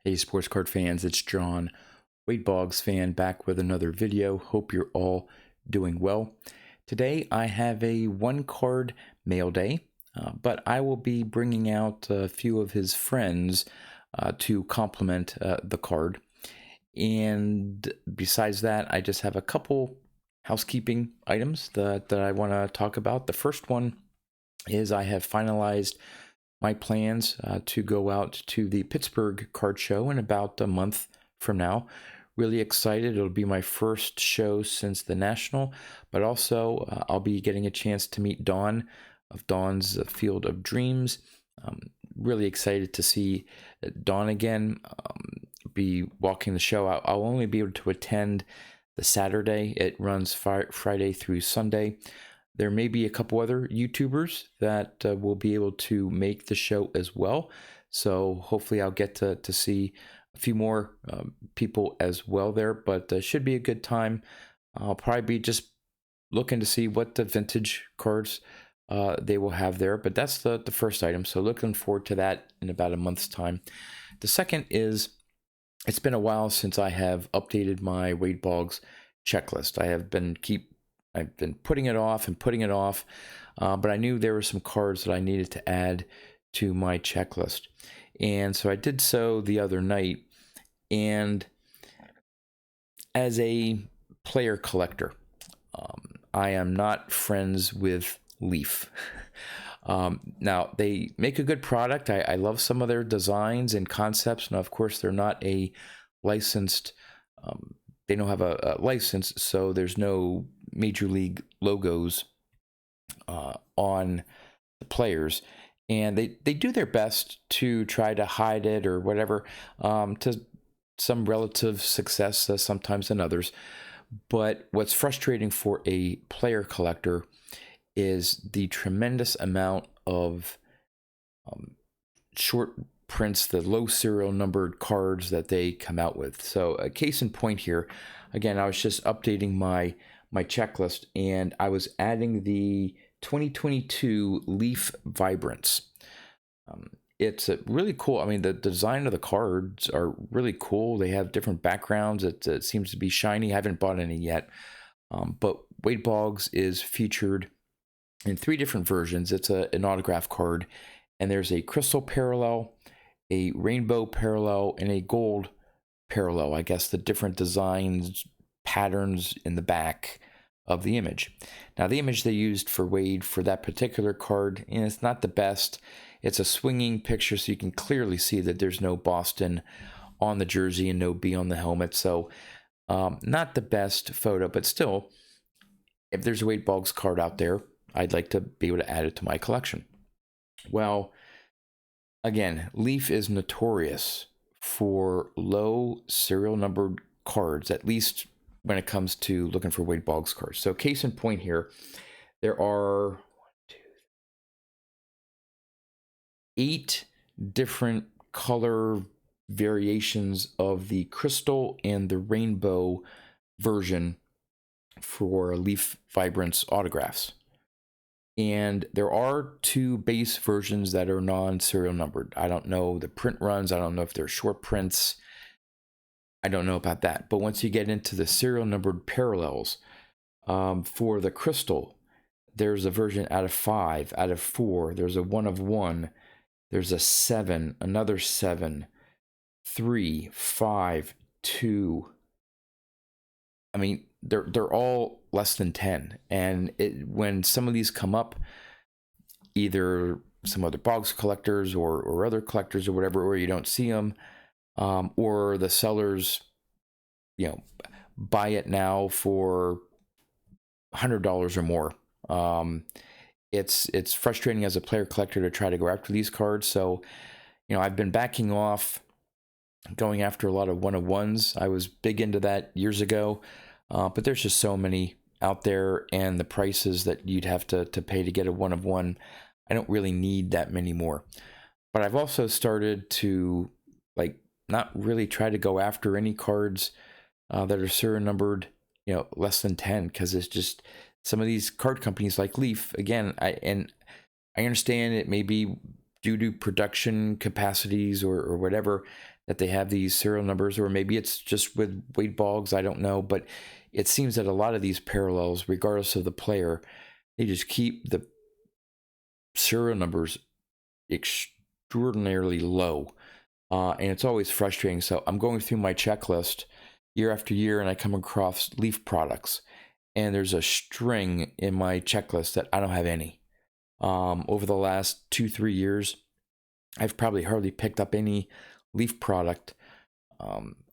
Hey sports card fans, it's John, Wade Boggs fan, back with another video. Hope you're all doing well. Today I have a one card mail day, but I will be bringing out a few of his friends to complement the card. And besides that, I just have a couple housekeeping items that I want to talk about. The first one is I have finalized my plans to go out to the Pittsburgh card show in about a month from now. Really excited. It'll be my first show since the National, but also I'll be getting a chance to meet Dawn of Dawn's Field of Dreams. Really excited to see Dawn again, be walking the show. I'll only be able to attend the Saturday. It runs Friday through Sunday. There may be a couple other YouTubers that will be able to make the show as well. So hopefully I'll get to see a few more people as well there, but should be a good time. I'll probably be just looking to see what the vintage cards they will have there, but that's the first item. So looking forward to that in about a month's time. The second is, it's been a while since I have updated my Wade Boggs checklist. I've been putting it off and putting it off, but I knew there were some cards that I needed to add to my checklist. And so I did so the other night. And as a player collector, I am not friends with Leaf. Now, they make a good product. I love some of their designs and concepts. Now, of course, they're not a licensed, they don't have a license, so there's no major league logos on the players. And they do their best to try to hide it or whatever, to some relative success sometimes than others. But what's frustrating for a player collector is the tremendous amount of short prints, the low serial numbered cards that they come out with. So a case in point here, again, I was just updating my checklist, and I was adding the 2022 Leaf Vibrance. It's really cool. I mean, the design of the cards are really cool. They have different backgrounds. It seems to be shiny. I haven't bought any yet, but Wade Boggs is featured in 3 different versions. It's an autograph card, and there's a crystal parallel, a rainbow parallel, and a gold parallel. I guess the different designs, patterns in the back of the image. Now, the image they used for Wade for that particular card, and it's not the best. It's a swinging picture, so you can clearly see that there's no Boston on the jersey and no B on the helmet. So not the best photo, but still, if there's a Wade Boggs card out there, I'd like to be able to add it to my collection. Well, again, Leaf is notorious for low serial numbered cards, at least when it comes to looking for Wade Boggs cards. So case in point here, there are 8 different color variations of the crystal and the rainbow version for Leaf Vibrance autographs. And there are 2 base versions that are non-serial numbered. I don't know the print runs. I don't know if they're short prints. I don't know about that. But once you get into the serial numbered parallels, for the crystal, there's a version out of 5, out of 4. There's a 1 of 1. There's a 7, another 7, 3, 5, 2. I mean, they're all less than 10. And when some of these come up, either some other Boggs collectors or other collectors or whatever, or you don't see them, or the sellers, buy it now for $100 or more. It's frustrating as a player collector to try to go after these cards. So, I've been backing off going after a lot of 1-of-1s. I was big into that years ago, but there's just so many out there, and the prices that you'd have to pay to get a 1-of-1, I don't really need that many more. But I've also started to not really try to go after any cards that are serial numbered, less than 10, because it's just some of these card companies like Leaf, again, I understand it may be due to production capacities or whatever, that they have these serial numbers, or maybe it's just with Wade Boggs, I don't know, but it seems that a lot of these parallels, regardless of the player, they just keep the serial numbers extraordinarily low. And it's always frustrating. So I'm going through my checklist year after year, and I come across Leaf products, and there's a string in my checklist that I don't have any. Over the last 2-3 years, I've probably hardly picked up any Leaf product,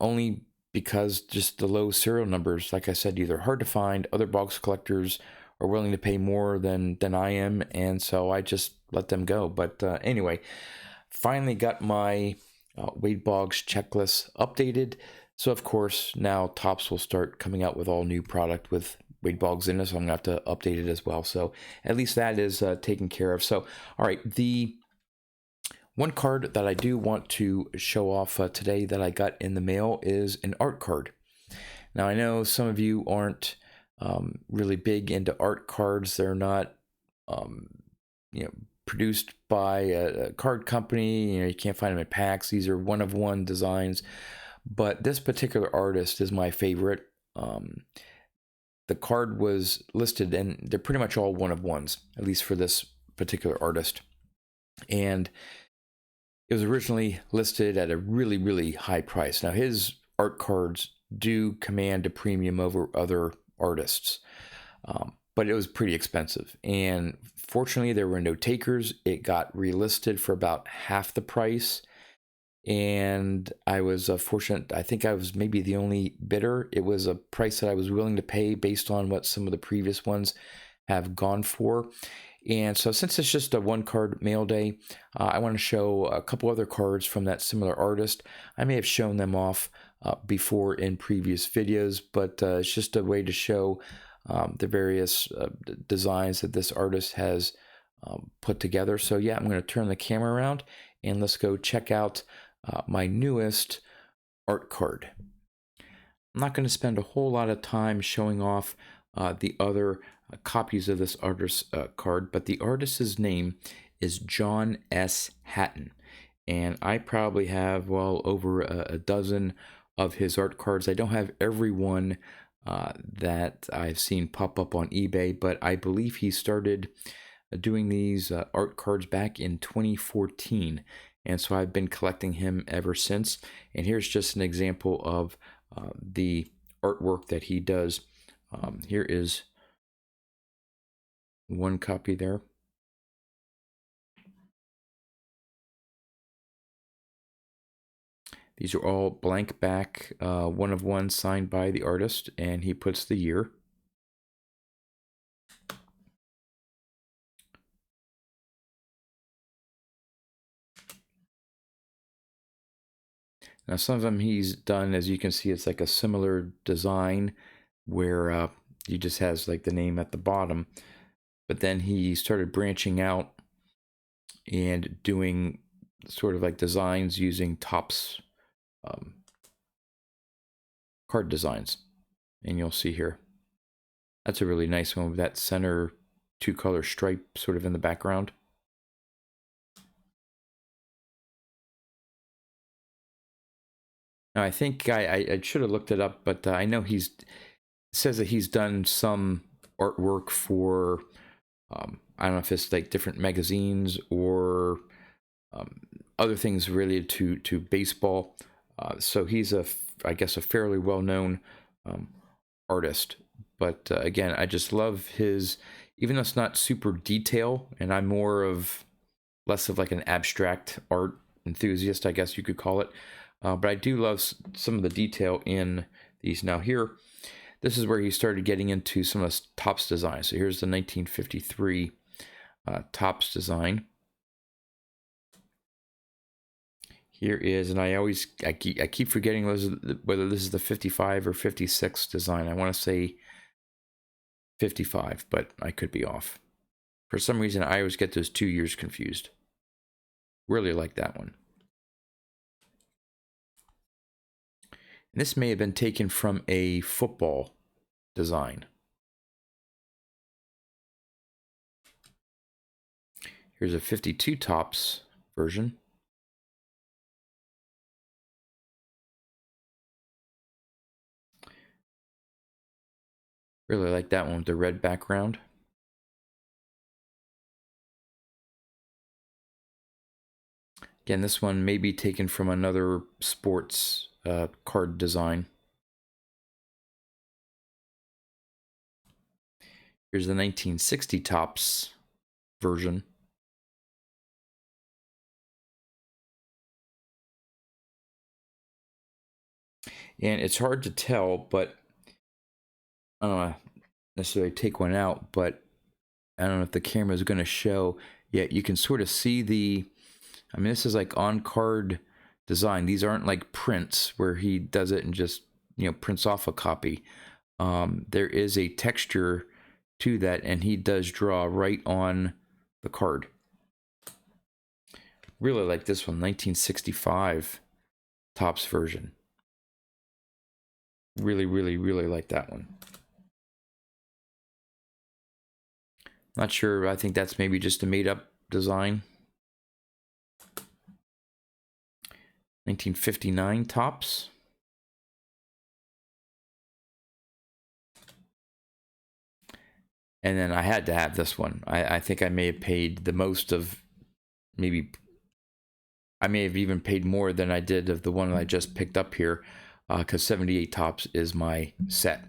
only because just the low serial numbers, like I said, either hard to find, other box collectors are willing to pay more than I am, and so I just let them go. But anyway, finally got my Wade Boggs checklist updated. So of course now Topps will start coming out with all new product with Wade Boggs in it, so I'm gonna have to update it as well. So at least that is taken care of. So all right, the one card that I do want to show off today that I got in the mail is an art card. Now I know some of you aren't really big into art cards. They're not produced by a card company. You can't find them in packs. These are one-of-one designs, but this particular artist is my favorite. The card was listed, and they're pretty much all one-of-ones, at least for this particular artist. And it was originally listed at a really, really high price. Now, his art cards do command a premium over other artists, but it was pretty expensive. And fortunately, there were no takers. It got relisted for about half the price. And I was fortunate. I think I was maybe the only bidder. It was a price that I was willing to pay based on what some of the previous ones have gone for. And so since it's just a one card mail day, I want to show a couple other cards from that similar artist. I may have shown them off before in previous videos, but it's just a way to show the various designs that this artist has put together. So yeah, I'm going to turn the camera around and let's go check out my newest art card. I'm not going to spend a whole lot of time showing off the other copies of this artist's card, but the artist's name is John S. Hatton, and I probably have well over a dozen of his art cards. I don't have every one that I've seen pop up on eBay, but I believe he started doing these art cards back in 2014, and so I've been collecting him ever since. And here's just an example of the artwork that he does. Here is one copy there. These are all blank back, one of one signed by the artist, and he puts the year. Now some of them he's done, as you can see, it's like a similar design where he just has like the name at the bottom, but then he started branching out and doing sort of like designs using Topps card designs, and you'll see here that's a really nice one with that center two-color stripe sort of in the background. Now I think I should have looked it up, but I know he's says that he's done some artwork for I don't know if it's like different magazines or other things related to baseball. So he's I guess a fairly well-known artist. But again, I just love his, even though it's not super detail, and I'm less of like an abstract art enthusiast, I guess you could call it. But I do love some of the detail in these. Now here, this is where he started getting into some of the Topps design. So here's the 1953 Topps design. Here is, and I keep forgetting whether this is the 55 or 56 design. I want to say 55, but I could be off. For some reason, I always get those 2 years confused. Really like that one. And this may have been taken from a football design. Here's a 52 Topps version. Really like that one with the red background. Again, this one may be taken from another sports card design. Here's the 1960 Topps version. And it's hard to tell, but I don't know necessarily take one out, but I don't know if the camera is going to show. Yeah, you can sort of see the, I mean, this is like on-card design. These aren't like prints where he does it and just, you know, prints off a copy. There is a texture to that, and he does draw right on the card. Really like this one, 1965 Topps version. Really, really, really like that one. Not sure, I think that's maybe just a made-up design. 1959 Topps. And then I had to have this one. I think I may have paid the most of, maybe, I may have even paid more than I did of the one that I just picked up here, because 78 Topps is my set.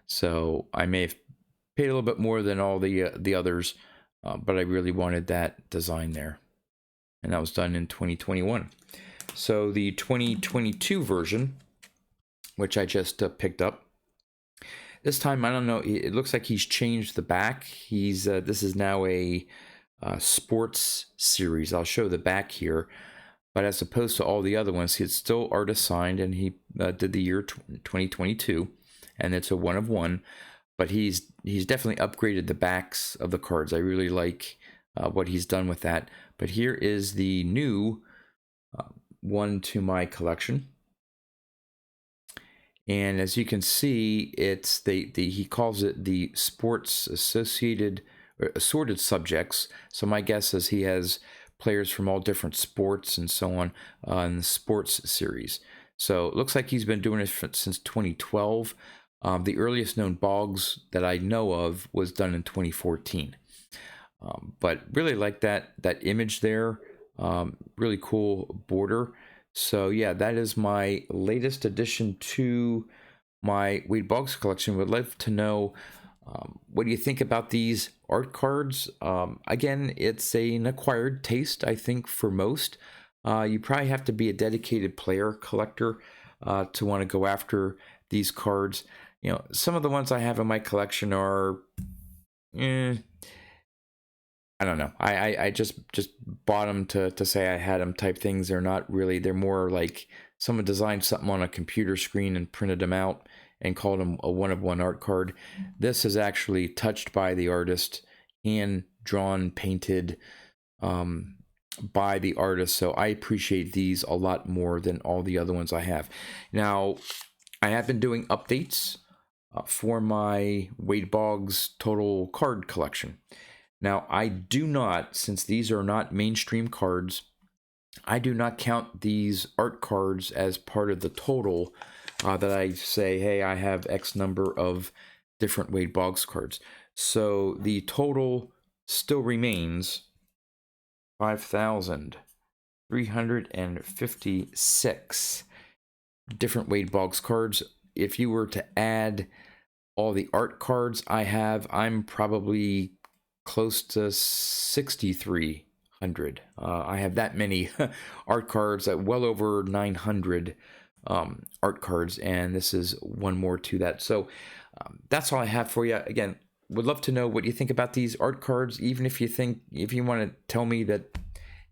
So I may have paid a little bit more than all the others, but I really wanted that design there. And that was done in 2021. So the 2022 version, which I just picked up, this time, I don't know, it looks like he's changed the back. He's this is now a sports series. I'll show the back here. But as opposed to all the other ones, it's still artist signed, and he did the year 2022, and it's a 1 of 1. But he's definitely upgraded the backs of the cards. I really like what he's done with that. But here is the new one to my collection. And as you can see, it's he calls it the sports associated or assorted subjects. So my guess is he has players from all different sports and so on in the sports series. So it looks like he's been doing it since 2012. The earliest known Boggs that I know of was done in 2014. But really like that image there. Really cool border. So yeah, that is my latest addition to my Wade Boggs collection. Would love to know what do you think about these art cards. Again, it's an acquired taste, I think, for most. You probably have to be a dedicated player collector to want to go after these cards. You know, some of the ones I have in my collection are I don't know. I just bought them to say I had them type things. They're not really. They're more like someone designed something on a computer screen and printed them out and called them a 1 of 1 art card. This is actually touched by the artist, hand drawn, painted by the artist. So I appreciate these a lot more than all the other ones I have. Now, I have been doing updates for my Wade Boggs total card collection. Now, I do not, since these are not mainstream cards, I do not count these art cards as part of the total that I say, hey, I have X number of different Wade Boggs cards. So the total still remains 5,356 different Wade Boggs cards. If you were to add all the art cards I have, I'm probably close to 6,300. I have that many art cards, well over 900 art cards, and this is one more to that. So that's all I have for you. Again, would love to know what you think about these art cards, even if you want to tell me that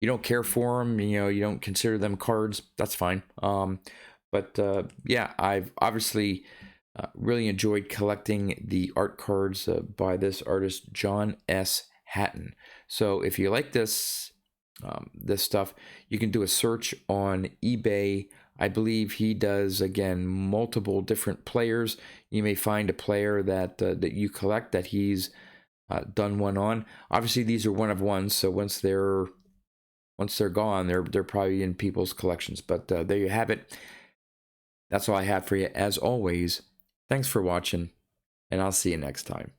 you don't care for them, you know, you don't consider them cards, that's fine. But yeah, I've obviously really enjoyed collecting the art cards by this artist, John S. Hatton. So if you like this stuff, you can do a search on eBay. I believe he does, again, multiple different players. You may find a player that you collect that he's done one on. Obviously, these are 1 of 1, so once they're gone, they're probably in people's collections. But there you have it. That's all I have for you. As always, thanks for watching, and I'll see you next time.